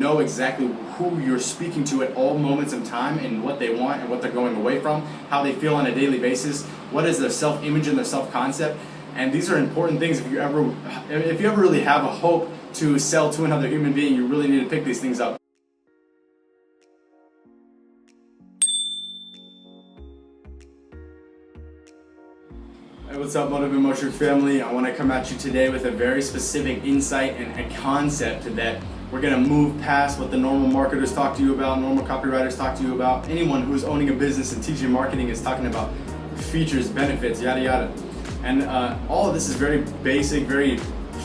know exactly who you're speaking to at all moments in time and what they want and what they're going away from, how they feel on a daily basis, what is their self-image and their self-concept. And these are important things. If you ever really have a hope to sell to another human being, you really need to pick these things up. Hey, what's up, etvwXu family? I want to come at you today with a very specific insight and a concept that we're going to move past what the normal marketers talk to you about, normal copywriters talk to you about. Anyone who's owning a business and teaching marketing is talking about features, benefits, yada yada. And all of this is very basic, very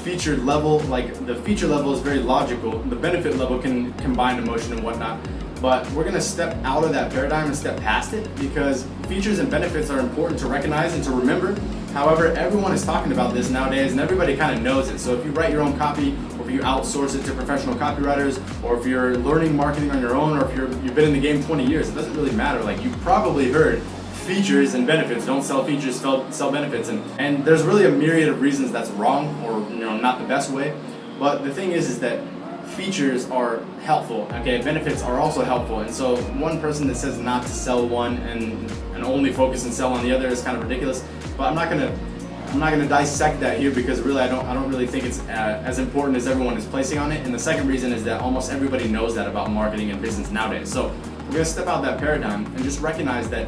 featured level. Like, the feature level is very logical. The benefit level can combine emotion and whatnot. But we're going to step out of that paradigm and step past it, because features and benefits are important to recognize and to remember. However, everyone is talking about this nowadays and everybody kind of knows it. So if you write your own copy, or if you outsource it to professional copywriters, or if you're learning marketing on your own, or if you've been in the game 20 years, it doesn't really matter. Like, you've probably heard features and benefits. Don't sell features, sell benefits. And there's really a myriad of reasons that's wrong, or not the best way. But the thing is that features are helpful, okay? Benefits are also helpful. And so one person that says not to sell one and only focus and sell on the other is kind of ridiculous. But I'm not gonna dissect that here, because really I don't really think it's as important as everyone is placing on it. And the second reason is that almost everybody knows that about marketing and business nowadays. So we're gonna step out that paradigm and just recognize that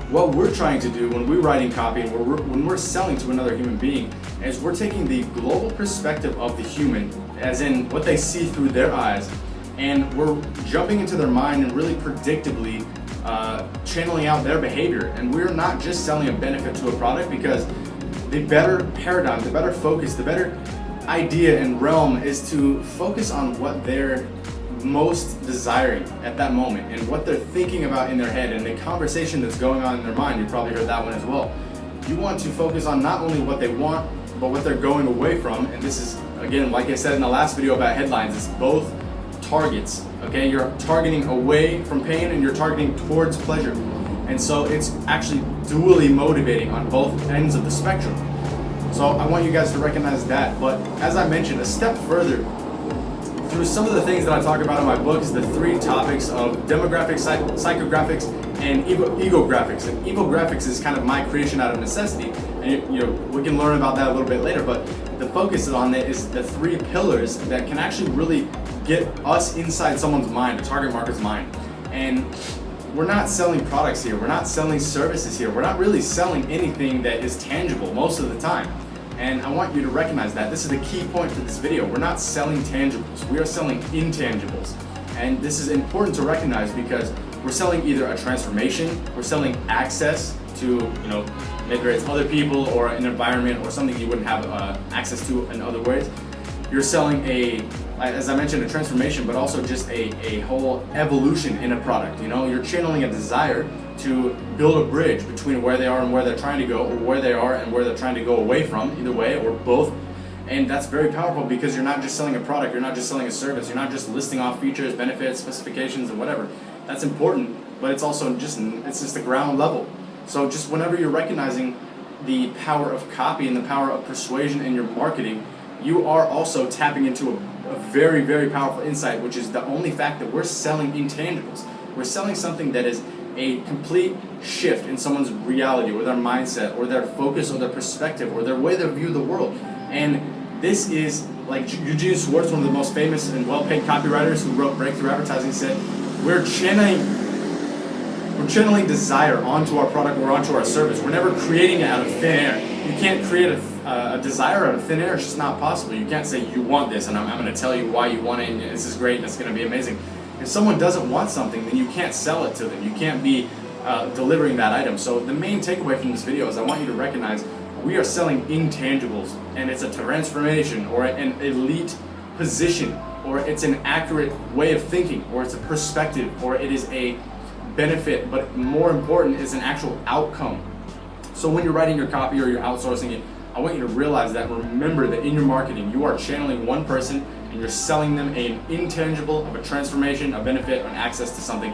what we're trying to do when we're writing copy and when we're selling to another human being is we're taking the global perspective of the human, as in what they see through their eyes, and we're jumping into their mind and really predictably channeling out their behavior. And we're not just selling a benefit to a product, because the better paradigm, the better focus, the better idea and realm is to focus on what they're most desiring at that moment and what they're thinking about in their head and the conversation that's going on in their mind. You probably heard that one as well. You want to focus on not only what they want, but what they're going away from. And this is, again, like I said in the last video about headlines, it's both targets, okay? You're targeting away from pain and you're targeting towards pleasure. And so it's actually dually motivating on both ends of the spectrum. So I want you guys to recognize that. But as I mentioned, a step further, through some of the things that I talk about in my books, the three topics of demographics, psychographics, and egographics. And egographics is kind of my creation out of necessity, and we can learn about that a little bit later. But the focus on it is the three pillars that can actually really get us inside someone's mind, a target market's mind. And we're not selling products here. We're not selling services here. We're not really selling anything that is tangible most of the time. And I want you to recognize that. This is the key point for this video. We're not selling tangibles. We are selling intangibles. And this is important to recognize, because we're selling either a transformation, we're selling access to, maybe it's other people or an environment or something you wouldn't have access to in other ways. You're selling as I mentioned, a transformation, but also just a whole evolution in a product. You're channeling a desire to build a bridge between where they are and where they're trying to go, or where they are and where they're trying to go away from, either way, or both. And that's very powerful, because you're not just selling a product, you're not just selling a service, you're not just listing off features, benefits, specifications, and whatever. That's important, but it's also just the ground level. So just whenever you're recognizing the power of copy and the power of persuasion in your marketing, you are also tapping into a very, very powerful insight, which is the only fact that we're selling intangibles. We're selling something that is a complete shift in someone's reality, or their mindset, or their focus, or their perspective, or their way they view the world. And this is, like Eugene Schwartz, one of the most famous and well-paid copywriters who wrote Breakthrough Advertising, said, we're channeling desire onto our product or onto our service. We're never creating it out of thin air. You can't create a desire out of thin air. It's just not possible. You can't say you want this and I'm going to tell you why you want it and this is great and it's going to be amazing. If someone doesn't want something, then you can't sell it to them. You can't be delivering that item. So the main takeaway from this video is I want you to recognize we are selling intangibles, and it's a transformation, or an elite position, or it's an accurate way of thinking, or it's a perspective, or it is a benefit, but more important is an actual outcome. So when you're writing your copy or you're outsourcing it, I want you to realize that, remember that in your marketing, you are channeling one person and you're selling them an intangible of a transformation, a benefit, an access to something.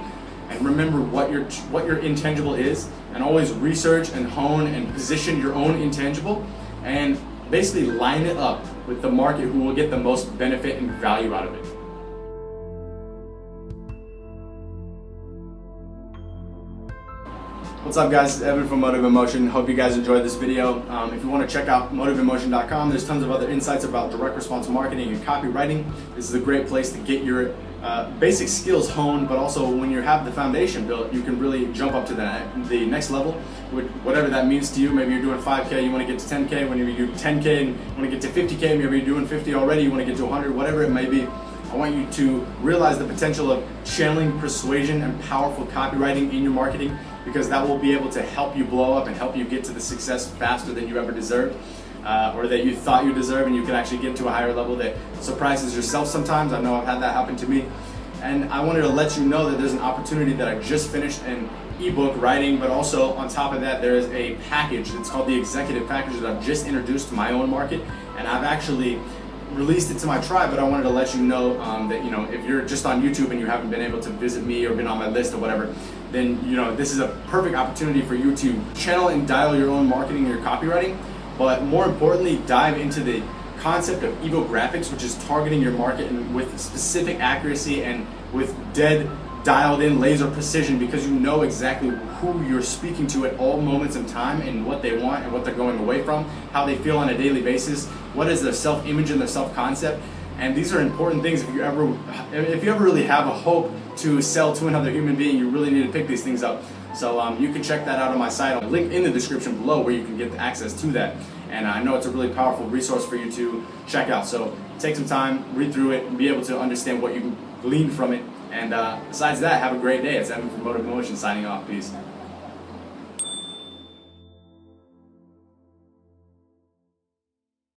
And remember what your intangible is, and always research and hone and position your own intangible, and basically line it up with the market who will get the most benefit and value out of it. What's up guys, Evan from Motive Emotion. Hope you guys enjoyed this video. If you want to check out motiveemotion.com, there's tons of other insights about direct response marketing and copywriting. This is a great place to get your basic skills honed, but also when you have the foundation built, you can really jump up to the next level, whatever that means to you. Maybe you're doing 5K, you want to get to 10K. When you do 10K and you want to get to 50K, maybe you're doing 50 already, you want to get to 100, whatever it may be. I want you to realize the potential of channeling persuasion and powerful copywriting in your marketing, because that will be able to help you blow up and help you get to the success faster than you ever deserved, or that you thought you deserved, and you can actually get to a higher level that surprises yourself sometimes. I know I've had that happen to me. And I wanted to let you know that there's an opportunity that I just finished an ebook writing, but also on top of that there is a package. It's called the Executive Package that I've just introduced to my own market, and I've actually released it to my tribe. But I wanted to let you know that if you're just on YouTube and you haven't been able to visit me or been on my list or whatever, then this is a perfect opportunity for you to channel and dial your own marketing and your copywriting, but more importantly dive into the concept of etvwXu, which is targeting your market and with specific accuracy and with dead dialed in laser precision, because you know exactly who you're speaking to at all moments in time and what they want and what they're going away from, how they feel on a daily basis, what is their self-image and their self-concept. And these are important things. If you ever really have a hope to sell to another human being, you really need to pick these things up. So you can check that out on my site. I'll link in the description below where you can get access to that. And I know it's a really powerful resource for you to check out. So take some time, read through it, and be able to understand what you can glean from it. And besides that, have a great day. It's Evan from Motive Emotion signing off. Peace.